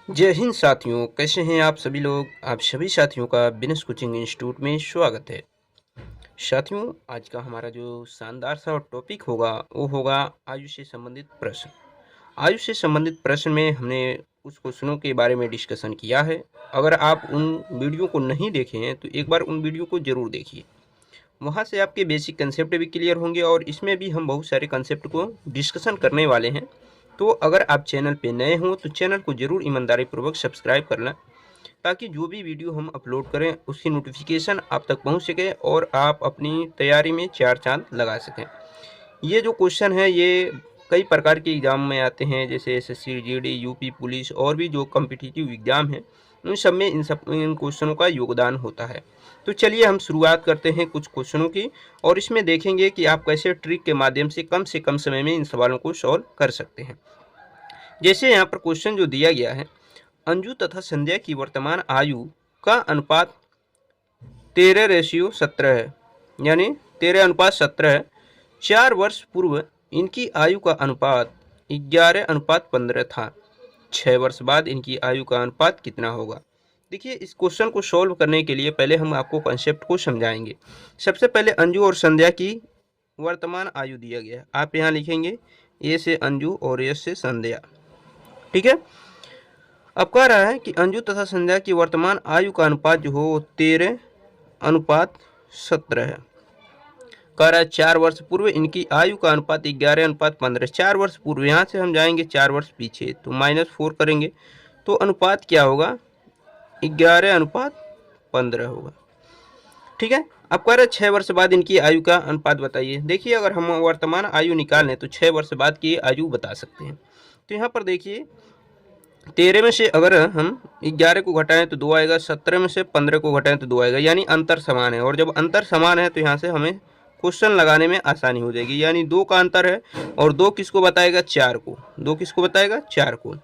जय हिंद साथियों, कैसे हैं आप सभी लोग। आप सभी साथियों का बिजनेस कोचिंग इंस्टीट्यूट में स्वागत है। साथियों, आज का हमारा जो शानदार सा टॉपिक होगा वो होगा आयु से संबंधित प्रश्न। आयु से संबंधित प्रश्न में हमने कुछ क्वेश्चनों के बारे में डिस्कशन किया है। अगर आप उन वीडियो को नहीं देखे हैं तो एक बार उन वीडियो को जरूर देखिए। वहाँ से आपके बेसिक कंसेप्ट भी क्लियर होंगे और इसमें भी हम बहुत सारे कंसेप्ट को डिस्कशन करने वाले हैं। तो अगर आप चैनल पे नए हों तो चैनल को जरूर ईमानदारी पूर्वक सब्सक्राइब कर लें, ताकि जो भी वीडियो हम अपलोड करें उसकी नोटिफिकेशन आप तक पहुंच सके और आप अपनी तैयारी में चार चांद लगा सकें। ये जो क्वेश्चन है ये कई प्रकार के एग्ज़ाम में आते हैं, जैसे एसएससी, जीडी, यूपी पुलिस और भी जो कॉम्पिटिटिव एग्ज़ाम हैं उन सब में इन क्वेश्चनों का योगदान होता है। तो चलिए हम शुरुआत करते हैं कुछ क्वेश्चनों की और इसमें देखेंगे कि आप कैसे ट्रिक के माध्यम से कम समय में इन सवालों को सॉल्व कर सकते हैं। जैसे यहाँ पर क्वेश्चन जो दिया गया है, अंजू तथा संध्या की वर्तमान आयु का अनुपात 13:17 है, यानी 13:17 है। 4 वर्ष पूर्व इनकी आयु का अनुपात 11:15 था। 6 वर्ष बाद इनकी आयु का अनुपात कितना होगा। देखिए, इस क्वेश्चन को सॉल्व करने के लिए पहले हम आपको कंसेप्ट को समझाएंगे। सबसे पहले अंजू और संध्या की वर्तमान आयु दिया गया है। आप यहाँ लिखेंगे ए से अंजू और एस से संध्या। ठीक है। अब कह रहा है कि अंजू तथा संध्या की वर्तमान आयु का अनुपात जो हो 13:17 है। कह रहा है 4 वर्ष पूर्व इनकी आयु का अनुपात 11:15। 4 वर्ष पूर्व, यहाँ से हम जाएंगे 4 वर्ष पीछे तो -4 करेंगे तो अनुपात क्या होगा, 11:15 होगा। ठीक है। अब कह रहे 6 वर्ष बाद इनकी आयु का अनुपात बताइए। देखिए, अगर हम वर्तमान आयु निकालें तो 6 वर्ष बाद की आयु बता सकते हैं। तो यहाँ पर देखिए, 13 में से अगर हम 11 को घटाएं तो 2 आएगा, 17 में से 15 को घटाएं तो 2 आएगा, यानी अंतर समान है। और जब अंतर समान है तो यहाँ से हमें क्वेश्चन लगाने में आसानी हो जाएगी। यानी 2 का अंतर है और 2 किसको बताएगा, 4 को। 2 किसको बताएगा, 4 को।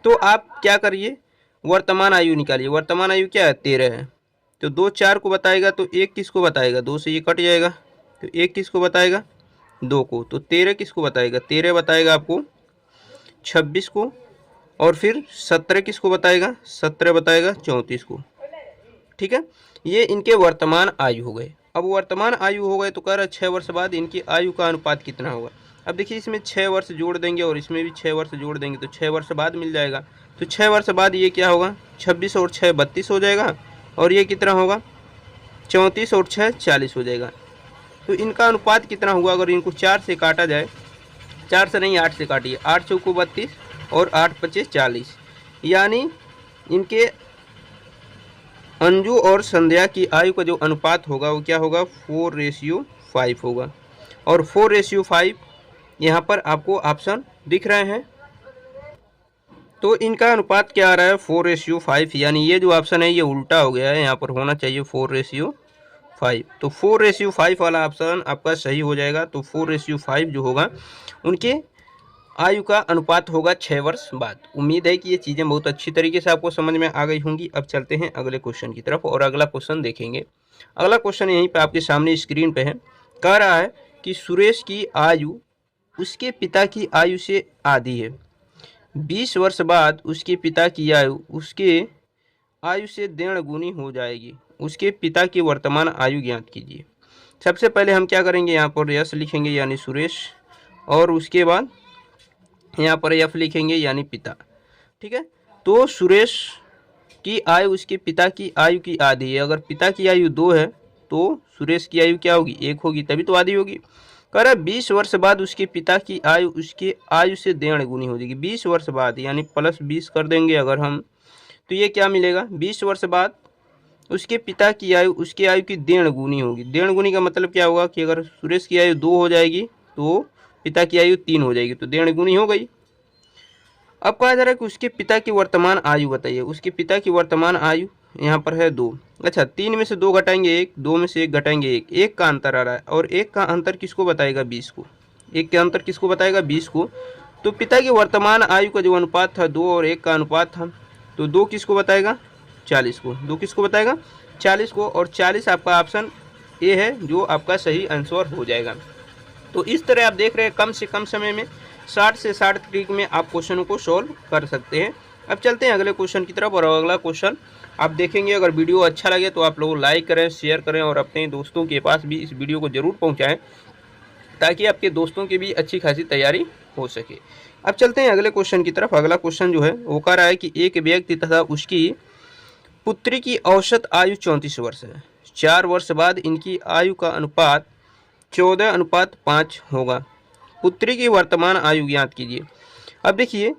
तो आप क्या करिए, वर्तमान आयु निकालिए। वर्तमान आयु क्या है, 13 है। तो 2 4 को बताएगा तो 1 किसको बताएगा, 2 से ये कट जाएगा तो 1 किसको बताएगा, 2 को। तो 13 किसको बताएगा, 13 बताएगा आपको 26 को। और फिर 17 किसको बताएगा, 17 बताएगा 34 को। ठीक है। ये इनके वर्तमान आयु हो गए। अब वर्तमान आयु हो गए तो कह रहा है 6 वर्ष बाद इनकी आयु का अनुपात कितना होगा। अब देखिए, इसमें 6 वर्ष जोड़ देंगे और इसमें भी 6 वर्ष जोड़ देंगे तो 6 वर्ष बाद मिल जाएगा। तो 6 वर्ष बाद ये क्या होगा, 26 और 6 32 हो जाएगा। और ये कितना होगा, 34 और 6 40 हो जाएगा। तो इनका अनुपात कितना हुआ, अगर इनको 4 से काटा जाए, 4 से नहीं 8 से काटिए, 8 चौको 32 और 8 25 40, यानी इनके अंजू और संध्या की आयु का जो अनुपात होगा वो क्या होगा, 4:5 होगा। और 4:5 यहाँ पर आपको ऑप्शन दिख रहे हैं। तो इनका अनुपात क्या आ रहा है, 4:5, यानी ये जो ऑप्शन है ये उल्टा हो गया है, यहाँ पर होना चाहिए 4:5। तो 4:5 वाला ऑप्शन आपका सही हो जाएगा। तो 4:5 जो होगा उनके आयु का अनुपात होगा 6 वर्ष बाद। उम्मीद है कि ये चीज़ें बहुत अच्छी तरीके से आपको समझ में आ गई होंगी। अब चलते हैं अगले क्वेश्चन की तरफ और अगला क्वेश्चन देखेंगे। अगला क्वेश्चन यहीं पे आपके सामने स्क्रीन पे है। कह रहा है कि सुरेश की आयु उसके पिता की आयु से आधी है। 20 वर्ष बाद उसके पिता की आयु उसके आयु से 1.5 गुनी हो जाएगी। उसके पिता की वर्तमान आयु ज्ञात कीजिए। सबसे पहले हम क्या करेंगे, यहाँ पर यश लिखेंगे यानी सुरेश, और उसके बाद यहाँ पर एफ लिखेंगे यानी पिता। ठीक है। तो सुरेश की आयु उसके पिता की आयु की आधी है। अगर पिता की आयु 2 है तो सुरेश की आयु क्या होगी, 1 होगी, तभी तो आधी होगी। कह रहा 20 वर्ष बाद उसके पिता की आयु उसके आयु से 1.5 गुनी हो जाएगी। 20 वर्ष बाद यानी +20 कर देंगे अगर हम, तो ये क्या मिलेगा, 20 वर्ष बाद उसके पिता की आयु उसकी आयु की 1.5 गुनी होगी। 1.5 गुनी का मतलब क्या होगा कि अगर सुरेश की आयु 2 हो जाएगी तो पिता की आयु 3 हो जाएगी, तो 1.5 गुनी हो गई। अब कहा जा रहा है कि उसके पिता की वर्तमान आयु बताइए। उसके पिता की वर्तमान आयु यहाँ पर है 2। अच्छा, 3 में से 2 घटाएंगे 1, 2 में से 1 घटाएंगे 1, 1 का अंतर आ रहा है। और 1 का अंतर किसको बताएगा, 20 को। 1 के अंतर किसको बताएगा, 20 को। तो पिता की वर्तमान आयु का जो अनुपात था 2 और 1 का अनुपात था, तो 2 किसको बताएगा, 40 को। 2 किसको बताएगा, 40 को। और 40 आपका ऑप्शन ए है जो आपका सही आंसर हो जाएगा। तो इस तरह आप देख रहे हैं कम से कम समय में 60 से 60 ट्रिक में आप क्वेश्चनों को सॉल्व कर सकते हैं। अब चलते हैं अगले क्वेश्चन की तरफ, और अगला क्वेश्चन आप देखेंगे। अगर वीडियो अच्छा लगे तो आप लोग लाइक करें, शेयर करें और अपने दोस्तों के पास भी इस वीडियो को ज़रूर पहुंचाएं, ताकि आपके दोस्तों की भी अच्छी खासी तैयारी हो सके। अब चलते हैं अगले क्वेश्चन की तरफ। अगला क्वेश्चन जो है वो कह रहा है कि एक व्यक्ति तथा उसकी पुत्री की औसत आयु 34 वर्ष है। 4 वर्ष बाद इनकी आयु का अनुपात 14:5 होगा। पुत्री की वर्तमान आयु ज्ञात कीजिए। अब देखिए,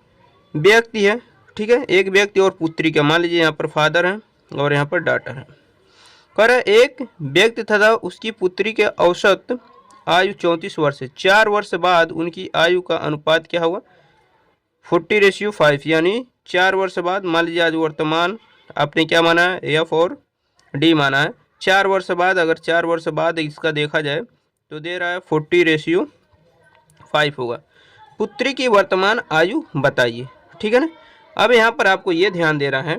व्यक्ति है, ठीक है, एक व्यक्ति और पुत्री का, मान लीजिए यहाँ पर फादर है और यहाँ पर डॉटर है। कह रहा है एक व्यक्ति तथा उसकी पुत्री के औसत आयु 34 वर्ष है। 4 वर्ष बाद उनकी आयु का अनुपात क्या होगा? 40:5, यानी 4 वर्ष बाद, मान लीजिए आज वर्तमान आपने क्या माना है, एफ और डी माना है। 4 वर्ष बाद, अगर 4 वर्ष बाद इसका देखा जाए तो दे रहा है 40:5 होगा। पुत्री की वर्तमान आयु बताइए, ठीक है ना। अब यहाँ पर आपको ये ध्यान देना है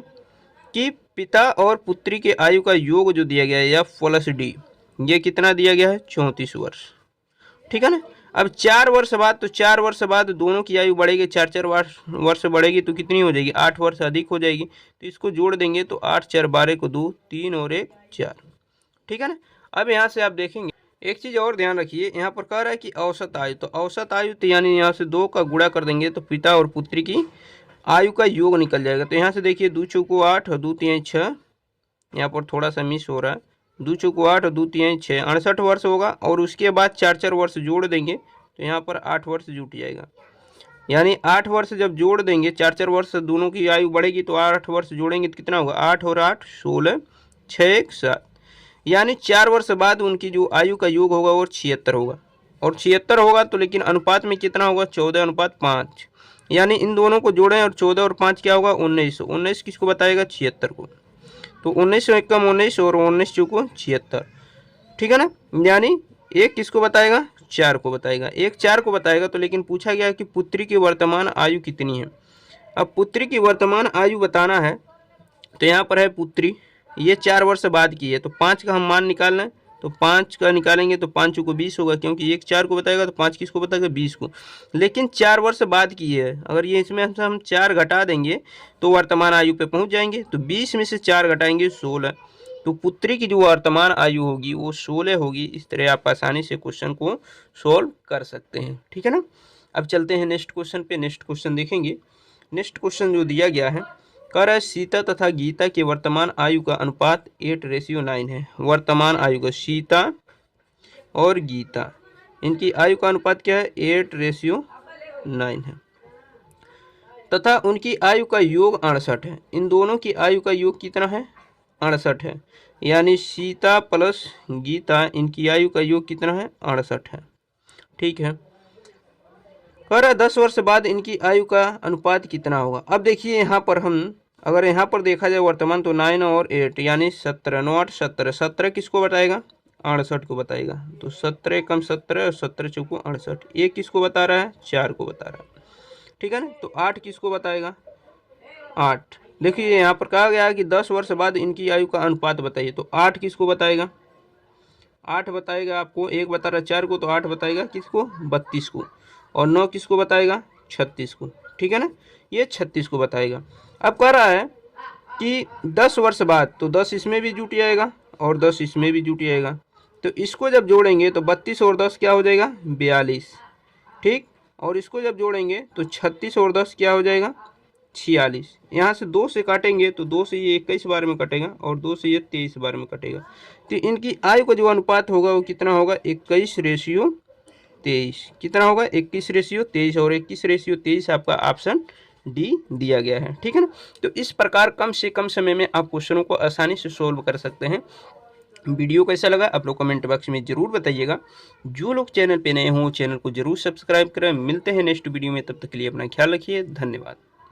कि पिता और पुत्री के आयु का योग जो दिया गया है एफ प्लस डी, ये कितना दिया गया है? 34 वर्ष, ठीक है ना। अब 4 वर्ष बाद, तो 4 वर्ष बाद दोनों की आयु बढ़ेगी, 4 वर्ष बढ़ेगी, तो कितनी हो जाएगी? 8 वर्ष अधिक हो जाएगी। तो इसको जोड़ देंगे तो 8 4 12 को 2 3 और 1 4, ठीक है ना। अब यहाँ से आप देखेंगे एक चीज़ और ध्यान रखिए, यहाँ पर कह रहा है कि औसत आयु, तो औसत आयु तो यानी यहाँ से 2 का गुणा कर देंगे तो पिता और पुत्री की आयु का योग निकल जाएगा। तो यहाँ से देखिए 2 चौको 8 और 2 3 6, यहाँ पर थोड़ा सा मिस हो रहा है, 2 चौको 8 और 2 3 6, 68 वर्ष होगा। और उसके बाद 4 4 वर्ष जोड़ देंगे तो यहाँ पर 8 वर्ष जुट जाएगा। यानी 8 वर्ष जब जोड़ देंगे, 4 4 वर्ष दोनों की आयु बढ़ेगी तो 8 वर्ष जोड़ेंगे तो कितना होगा? 8 और 8 16, 6 1 7, यानी 4 वर्ष बाद उनकी जो आयु का योग होगा वो 76 होगा। और 76 होगा तो लेकिन अनुपात में कितना होगा? 14:5, यानी इन दोनों को जोड़ें और 14 और 5 क्या होगा? 19। 19 किसको बताएगा? 76 को। तो 19 1 कम 19 और 19 चौको 76, ठीक है ना। यानी एक किसको बताएगा? 4 को बताएगा, एक 4 को बताएगा। तो लेकिन पूछा गया कि पुत्री की वर्तमान आयु कितनी है। अब पुत्री की वर्तमान आयु बताना है तो यहाँ पर है पुत्री, ये 4 वर्ष बाद की है, तो 5 का हम मान निकालना है। तो 5 का निकालेंगे तो 5 को 20 होगा, क्योंकि एक 4 को बताएगा तो 5 किसको बताएगा? 20 को। लेकिन 4 वर्ष बाद की है, अगर ये इसमें हम 4 घटा देंगे तो वर्तमान आयु पे पहुंच जाएंगे। तो 20 में से 4 घटाएंगे 16, तो पुत्री की जो वर्तमान आयु होगी वो 16 होगी। इस तरह आप आसानी से क्वेश्चन को सोल्व कर सकते हैं, ठीक है ना। अब चलते हैं नेक्स्ट क्वेश्चन पे। नेक्स्ट क्वेश्चन देखेंगे। नेक्स्ट क्वेश्चन जो दिया गया है, कह रहा है सीता तथा गीता के वर्तमान आयु का अनुपात 8:9 है। वर्तमान आयु का, सीता और गीता, इनकी आयु का अनुपात क्या है? 8:9 है। तथा उनकी आयु का योग 68 है। इन दोनों की आयु का योग कितना है? 68 है। यानी सीता प्लस गीता, इनकी आयु का योग कितना है? 68 है, ठीक है। कह रहा 10 वर्ष बाद इनकी आयु का अनुपात कितना होगा। अब देखिए यहाँ पर हम, अगर यहाँ पर देखा जाए वर्तमान, तो 9 और 8 यानी 17, 9 8 17, 17 किसको बताएगा? 68 को बताएगा। तो 17 कम 17 और 17 चौको 68, एक किसको बता रहा है? 4 को बता रहा है, ठीक है ना। तो 8 किसको बताएगा? 8। देखिए यहाँ पर कहा गया है कि 10 वर्ष बाद इनकी आयु का अनुपात बताइए, तो 8 किसको बताएगा? 8 बताएगा आपको, एक बता रहा है 4 को, तो 8 बताएगा किसको? 32 को। और 9 किसको बताएगा? 36 को, ठीक है ना। ये 36 को बताएगा। अब कह रहा है कि 10 वर्ष बाद, तो 10 इसमें भी जुट जाएगा और 10 इसमें भी जुट जाएगा। तो इसको जब जोड़ेंगे तो 32 और 10 क्या हो जाएगा? 42, ठीक। और इसको जब जोड़ेंगे तो 36 और 10 क्या हो जाएगा? 46। यहाँ से 2 से काटेंगे तो 2 से ये 21 बार में कटेगा और 2 से ये 23 बार में कटेगा। तो इनकी आयु का जो अनुपात होगा वो कितना होगा? 21:23। कितना होगा? 21:23, और 21:23 आपका ऑप्शन डी दिया गया है, ठीक है ना। तो इस प्रकार कम से कम समय में आप क्वेश्चनों को आसानी से सोल्व कर सकते हैं। वीडियो कैसा लगा आप लोग कमेंट बॉक्स में जरूर बताइएगा। जो लोग चैनल पे नए हों चैनल को जरूर सब्सक्राइब करें। मिलते हैं नेक्स्ट वीडियो में, तब तक के लिए अपना ख्याल रखिए। धन्यवाद।